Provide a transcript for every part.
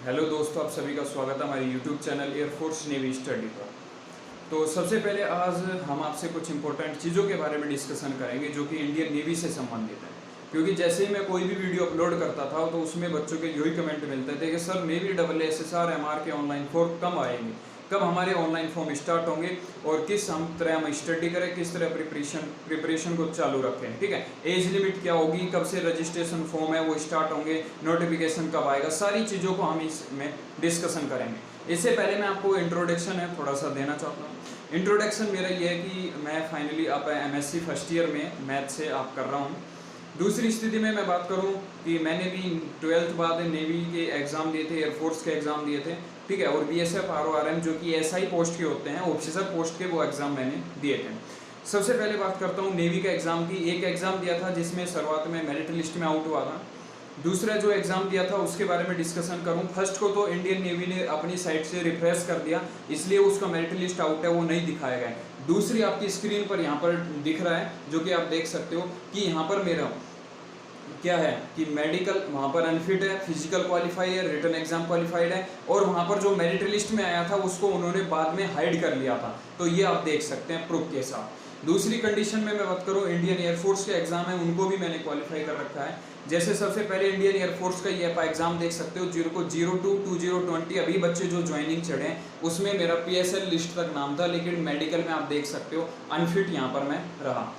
Hello दोस्तों, आप सभी का स्वागत है हमारे YouTube channel air force navy study पर। तो सबसे पहले आज हम आपसे कुछ इंपॉर्टेंट चीज़ों के बारे में डिस्कशन करेंगे जो कि इंडियन नेवी से संबंधित है। क्योंकि जैसे ही मैं कोई भी वीडियो अपलोड करता था तो उसमें बच्चों के यही कमेंट मिलते थे कि सर नेवी SSR MR के ऑनलाइन फॉर्म कब आएंगे, कब हमारे ऑनलाइन फॉर्म स्टार्ट होंगे और किस तरह हम स्टडी करें, किस तरह प्रिपरेशन को चालू रखें। ठीक है, एज लिमिट क्या होगी, कब से रजिस्ट्रेशन फॉर्म है वो स्टार्ट होंगे, नोटिफिकेशन कब आएगा, सारी चीज़ों को हम इसमें डिस्कशन करेंगे। इससे पहले मैं आपको इंट्रोडक्शन है थोड़ा सा देना चाहता हूँ। इंट्रोडक्शन मेरा ये है कि मैं फाइनली आप MSc फर्स्ट ईयर में मैथ से आप कर रहा हूँ। दूसरी स्थिति में मैं बात करूं कि मैंने भी 12th बाद नेवी के एग्ज़ाम दिए थे, एयरफोर्स के एग्ज़ाम दिए थे। ठीक है, और BSF RORM जो कि SI पोस्ट के होते हैं, ऑफिसर पोस्ट के, वो एग्ज़ाम मैंने दिए थे। सबसे पहले बात करता हूं नेवी के एग्ज़ाम की। एक एग्ज़ाम दिया था जिसमें शुरुआत में मेरिट लिस्ट में आउट हुआ था। दूसरा जो एग्ज़ाम दिया था उसके बारे में डिस्कशन करूं। फर्स्ट को तो इंडियन नेवी ने अपनी साइट से रिफ्रेश कर दिया, इसलिए उसका मेरिट लिस्ट आउट है, वो नहीं दिखाया गया। दूसरी आपकी स्क्रीन पर यहाँ पर दिख रहा है जो कि आप देख सकते हो कि यहाँ पर मेरा क्या है कि मेडिकल वहाँ पर अनफिट है, फिजिकल क्वालिफाई है, रिटन एग्जाम क्वालिफाइड है, और वहाँ पर जो मेरिट लिस्ट में आया था उसको उन्होंने बाद में हाइड कर लिया था। तो ये आप देख सकते हैं प्रूफ के साथ। दूसरी कंडीशन में मैं बात करूँ, इंडियन एयरफोर्स के एग्जाम है उनको भी मैंने क्वालिफाई कर रखा है। जैसे सबसे पहले इंडियन एयरफोर्स का ये एग्जाम देख सकते हो, 02/2020 अभी बच्चे जो ज्वाइनिंग चढ़े हैं उसमें मेरा PSL लिस्ट तक नाम था, लेकिन मेडिकल में आप देख सकते हो अनफिट यहाँ पर मैं रहा।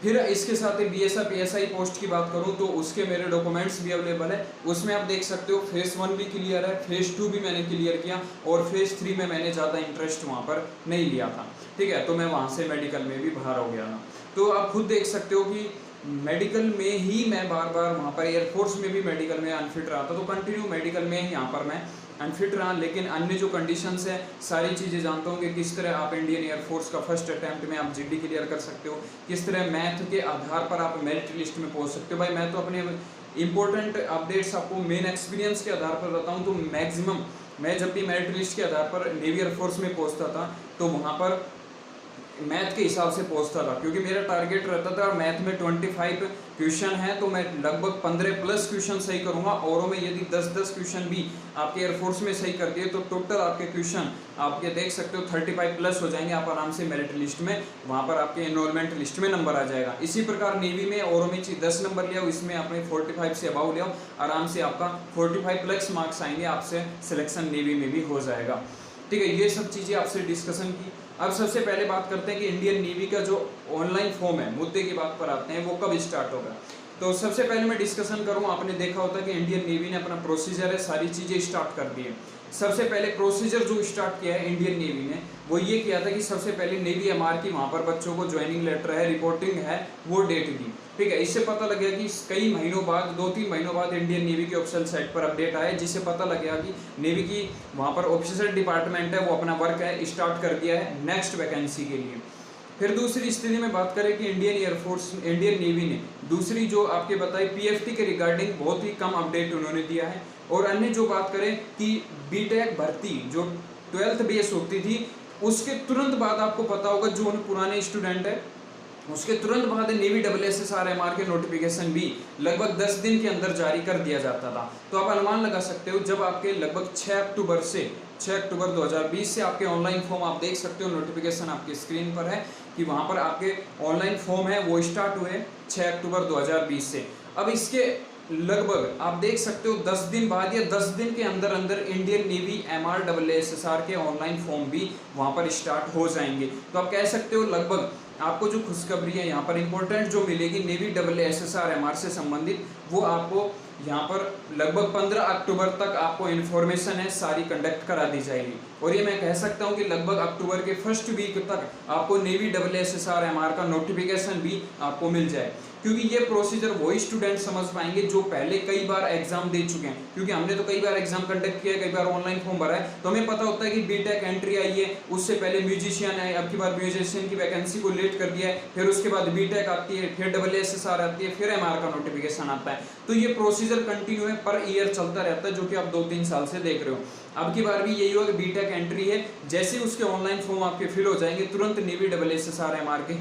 फिर इसके साथ ही BSF ASI पोस्ट की बात करूं तो उसके मेरे डॉक्यूमेंट्स भी अवेलेबल है। उसमें आप देख सकते हो फेज़ 1 भी क्लियर है, फेज़ 2 भी मैंने क्लियर किया, और फेज़ 3 में मैंने ज़्यादा इंटरेस्ट वहां पर नहीं लिया था। ठीक है, तो मैं वहां से मेडिकल में भी बाहर हो गया था। तो आप खुद देख सकते हो कि मेडिकल में ही मैं बार बार वहाँ पर एयरफोर्स में भी मेडिकल में अनफिट रहा था, तो कंटिन्यू मेडिकल में ही यहाँ पर मैं अनफिट रहा। लेकिन अन्य जो कंडीशंस है सारी चीज़ें जानता हूँ कि किस तरह आप इंडियन एयरफोर्स का फर्स्ट अटैम्प्ट में आप GD क्लियर कर सकते हो, किस तरह मैथ के आधार पर आप मेरिट लिस्ट में पहुँच सकते हो। भाई मैं तो अपने इंपॉर्टेंट अपडेट्स आपको मेन एक्सपीरियंस के आधार पर बताऊँ तो मैक्सिमम मैं जब भी मेरिट लिस्ट के आधार पर नेवी एयरफोर्स में पहुँचता था तो वहाँ पर मैथ के हिसाब से पहुंचता था, क्योंकि मेरा टारगेट रहता था मैथ में 25 क्वेश्चन है तो मैं लगभग 15 प्लस क्वेश्चन सही करूंगा, और में यदि 10 क्वेश्चन भी आपके एयरफोर्स में सही कर दिए तो टोटल आपके क्वेश्चन आप ये देख सकते हो 35 प्लस हो जाएंगे। आप आराम से मेरिट लिस्ट में वहां पर आपके एनरोलमेंट लिस्ट में नंबर आ जाएगा। इसी प्रकार नेवी में और में 10 नंबर लिया, इसमें आपने 45 से अबाउ लिया, आराम से आपका 45 प्लस मार्क्स आएंगे, आपसे सिलेक्शन नेवी में भी हो जाएगा। ठीक है, ये सब चीज़ें आपसे डिस्कशन की। अब सबसे पहले बात करते हैं कि इंडियन नेवी का जो ऑनलाइन फॉर्म है, मुद्दे की बात पर आते हैं, वो कब स्टार्ट होगा। तो सबसे पहले मैं डिस्कशन करूं, आपने देखा होता कि इंडियन नेवी ने अपना प्रोसीजर है, सारी चीज़ें स्टार्ट कर दी है। सबसे पहले प्रोसीजर जो स्टार्ट किया है इंडियन नेवी ने वो ये किया था कि सबसे पहले नेवी MR की वहाँ पर बच्चों को ज्वाइनिंग लेटर है, रिपोर्टिंग है, वो डेट दी। ठीक है, इससे पता लग गया कि कई महीनों बाद, 2-3 महीनों बाद इंडियन नेवी की ऑफिशियल साइट पर अपडेट आया, जिससे पता लग गया कि नेवी की वहाँ पर ऑफिसर डिपार्टमेंट है वो अपना वर्क है स्टार्ट कर दिया है नेक्स्ट वैकेंसी के लिए। फिर दूसरी स्थिति में बात करें कि इंडियन नेवी ने दूसरी जो आपके बताई PFT के रिगार्डिंग बहुत ही कम अपडेट उन्होंने दिया है। और अन्य जो बात करें कि BTEC भर्ती जो 12th बेस होती थी उसके तुरंत बाद आपको पता होगा जो पुराने स्टूडेंट है उसके तुरंत बाद नेवी SSR MR के नोटिफिकेशन भी लगभग 10 दिन के अंदर जारी कर दिया जाता था। तो आप अनुमान लगा सकते हो जब आपके लगभग 6 अक्टूबर 2020 से आपके ऑनलाइन फॉर्म आप देख सकते हो, नोटिफिकेशन आपकी स्क्रीन पर है कि वहाँ पर आपके ऑनलाइन फॉर्म है वो स्टार्ट हुए 6 अक्टूबर 2020 से। अब इसके लगभग आप देख सकते हो 10 दिन बाद या 10 दिन के अंदर अंदर इंडियन नेवी MR SSR के ऑनलाइन फॉर्म भी वहाँ पर स्टार्ट हो जाएंगे। तो आप कह सकते हो लगभग आपको जो खुशखबरी है यहाँ पर इंपॉर्टेंट जो मिलेगी नेवी SSR MR से संबंधित, वो आपको यहाँ पर लगभग 15 अक्टूबर तक आपको इन्फॉर्मेशन है सारी कंडक्ट करा दी जाएगी। और ये मैं कह सकता हूँ कि लगभग अक्टूबर के फर्स्ट वीक तक आपको नेवी SSR MR का नोटिफिकेशन भी आपको मिल जाए, क्योंकि ये प्रोसीजर वही स्टूडेंट समझ पाएंगे जो पहले कई बार एग्जाम दे चुके हैं। क्योंकि हमने तो कई बार एग्जाम कंडक्ट किया है, कई बार ऑनलाइन फॉर्म भरा है, तो हमें पता होता है कि BTEC एंट्री आई है, उससे पहले म्यूजिशियन है, अब की बार म्यूजिशियन की वैकेंसी को लेट कर दिया है, फिर उसके बाद BTEC आती है, फिर SSR आती है, फिर MR का नोटिफिकेशन आता है। तो ये प्रोसीजर कंटिन्यू है, पर ईयर चलता रहता है, जो कि आप 2-3 साल से देख रहे हो। अब की बार भी यही होगा कि BTEC एंट्री है, जैसे उसके ऑनलाइन फॉर्म आपके फिल हो जाएंगे तुरंत नेवी SSR MR के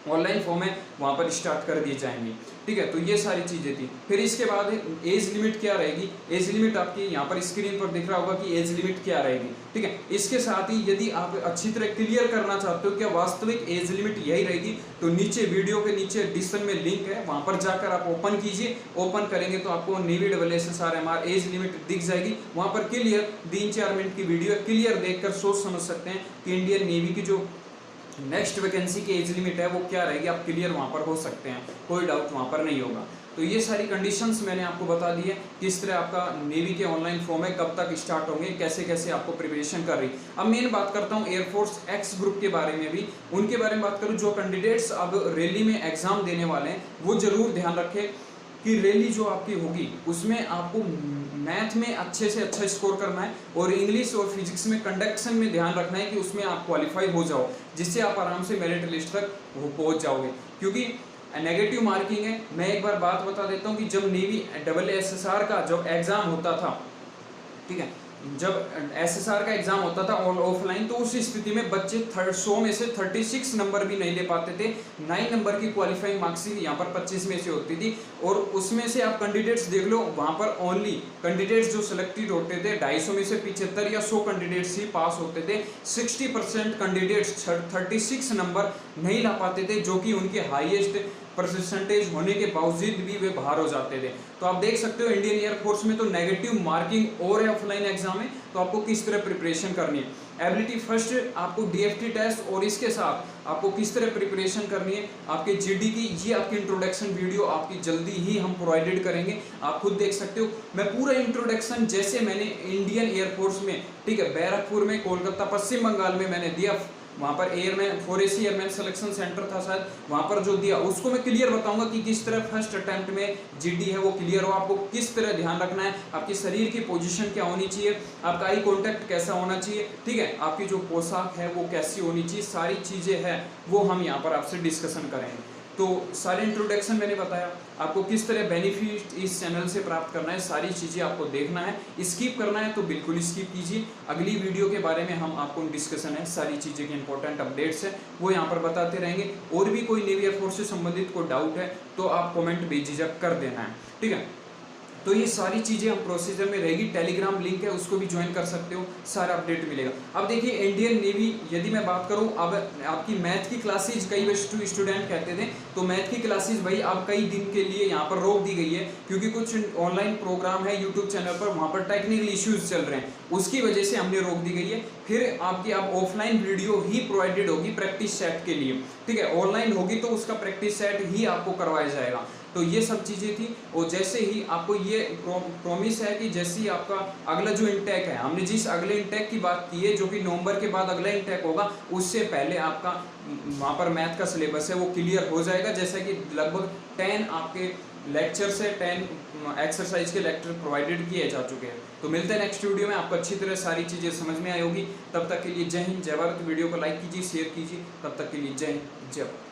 ऑनलाइन फॉर्म है वहाँ पर स्टार्ट कर दिए जाएंगे। ठीक है, तो ये सारी चीज़ें थी। फिर इसके बाद एज लिमिट क्या रहेगी, एज लिमिट आपकी यहाँ पर स्क्रीन पर दिख रहा होगा कि एज लिमिट क्या रहेगी। ठीक है, इसके साथ ही यदि आप अच्छी तरह क्लियर करना चाहते हो क्या वास्तविक एज लिमिट यही रहेगी, तो नीचे वीडियो के नीचे डिस्क्रिप्शन में लिंक है, वहाँ पर जाकर आप ओपन कीजिए। ओपन करेंगे तो आपको नेवी SSR एज लिमिट दिख जाएगी। वहाँ पर क्लियर 3-4 मिनट की वीडियो क्लियर देखकर सोच समझ सकते हैं कि इंडियन नेवी की जो नेक्स्ट वैकेंसी की एज लिमिट है वो क्या रहेगी, आप क्लियर वहाँ पर हो सकते हैं, कोई डाउट वहाँ पर नहीं होगा। तो ये सारी कंडीशंस मैंने आपको बता दी है, किस तरह आपका नेवी के ऑनलाइन फॉर्म है, कब तक स्टार्ट होंगे, कैसे कैसे आपको प्रिपरेशन कर रही। अब मेन बात करता हूँ एयरफोर्स एक्स ग्रुप के बारे में भी, उनके बारे में बात करूँ। जो कैंडिडेट्स अब रैली में एग्जाम देने वाले हैं वो जरूर ध्यान रखें कि रैली जो आपकी होगी उसमें आपको मैथ में अच्छे से अच्छा स्कोर करना है और इंग्लिश और फिजिक्स में कंडक्शन में ध्यान रखना है कि उसमें आप क्वालिफाई हो जाओ, जिससे आप आराम से मेरिट लिस्ट तक पहुंच जाओगे। क्योंकि नेगेटिव मार्किंग है। मैं एक बार बात बता देता हूँ कि जब नेवी SSR का जब एग्ज़ाम होता था, ठीक है, जब SSR का एग्जाम होता था ऑफलाइन, तो उस स्थिति में बच्चे 100 में से 36 नंबर भी नहीं ले पाते थे। 9 नंबर की क्वालिफाइंग मार्क्स यहाँ पर 25 में से होती थी। और उसमें से आप कैंडिडेट्स देख लो, वहाँ पर ओनली कैंडिडेट्स जो सिलेक्टेड होते थे 250 में से 75 या 100 कैंडिडेट्स ही पास होते थे। 60% कैंडिडेट्स 36 नंबर नहीं ला पाते थे, जो कि उनके हाईएस्ट परसेंटेज होने के बावजूद भी वे बाहर हो जाते थे। तो आप देख सकते हो इंडियन एयरफोर्स में तो नेगेटिव मार्किंग और ऑफलाइन एग्जाम है, तो आपको किस तरह प्रिपरेशन करनी है। एबिलिटी फर्स्ट आपको DFT टेस्ट और इसके साथ आपको किस तरह प्रिपरेशन करनी है आपके GD की, ये आपकी इंट्रोडक्शन वीडियो आपकी जल्दी ही हम प्रोवाइडेड करेंगे, आप खुद देख सकते हो। मैं पूरा इंट्रोडक्शन जैसे मैंने इंडियन एयरफोर्स में, ठीक है, बैरकपुर में, कोलकाता, पश्चिम बंगाल में मैंने दिया, वहाँ पर airman 4AC airman selection centre था शायद, वहाँ पर जो दिया उसको मैं क्लियर बताऊंगा कि किस तरह फर्स्ट अटेम्प्ट में GD है वो क्लियर हो। आपको किस तरह ध्यान रखना है, आपके शरीर की पोजीशन क्या होनी चाहिए, आपका आई कांटेक्ट कैसा होना चाहिए, ठीक है, आपकी जो पोशाक है वो कैसी होनी चाहिए, सारी चीज़ें हैं वो हम यहाँ पर आपसे डिस्कशन करेंगे। तो सारे इंट्रोडक्शन मैंने बताया, आपको किस तरह बेनिफिट इस चैनल से प्राप्त करना है, सारी चीज़ें आपको देखना है। स्किप करना है तो बिल्कुल स्किप कीजिए। अगली वीडियो के बारे में हम आपको डिस्कशन है, सारी चीज़ें के इंपॉर्टेंट अपडेट्स है वो यहाँ पर बताते रहेंगे। और भी कोई नेवी एयरफोर्स से संबंधित कोई डाउट है तो आप कमेंट बेझिझक कर देना है, ठीक है। तो ये सारी चीज़ें हम प्रोसीजर में रहेगी। टेलीग्राम लिंक है उसको भी ज्वाइन कर सकते हो, सारा अपडेट मिलेगा। अब देखिए इंडियन नेवी, यदि मैं बात करूं, अब आपकी मैथ की क्लासेज, कई स्टूडेंट कहते थे तो मैथ की क्लासेज भाई अब कई दिन के लिए यहाँ पर रोक दी गई है, क्योंकि कुछ ऑनलाइन प्रोग्राम है यूट्यूब चैनल पर, वहाँ पर टेक्निकल इश्यूज चल रहे हैं, उसकी वजह से हमने रोक दी गई है। फिर आपकी अब ऑफलाइन वीडियो ही प्रोवाइडेड होगी प्रैक्टिस सेट के लिए, ठीक है। ऑनलाइन होगी तो उसका प्रैक्टिस सेट ही आपको करवाया जाएगा। तो ये सब चीज़ें थी। और जैसे ही आपको ये प्रॉमिस है कि जैसे ही आपका अगला जो इंटेक है, हमने जिस अगले इंटेक की बात की है जो कि नवंबर के बाद अगला इंटेक होगा, उससे पहले आपका वहाँ पर मैथ का सिलेबस है वो क्लियर हो जाएगा। जैसे कि लगभग 10 आपके लेक्चर से 10 एक्सरसाइज के लेक्चर प्रोवाइडेड किए जा चुके हैं। तो मिलते हैं नेक्स्ट वीडियो में, आपको अच्छी तरह सारी चीज़ें समझ में आई होगी। तब तक के लिए जय हिंद, जय भारत। वीडियो को लाइक कीजिए, शेयर कीजिए। तब तक के लिए जय हिंद, जय भारत।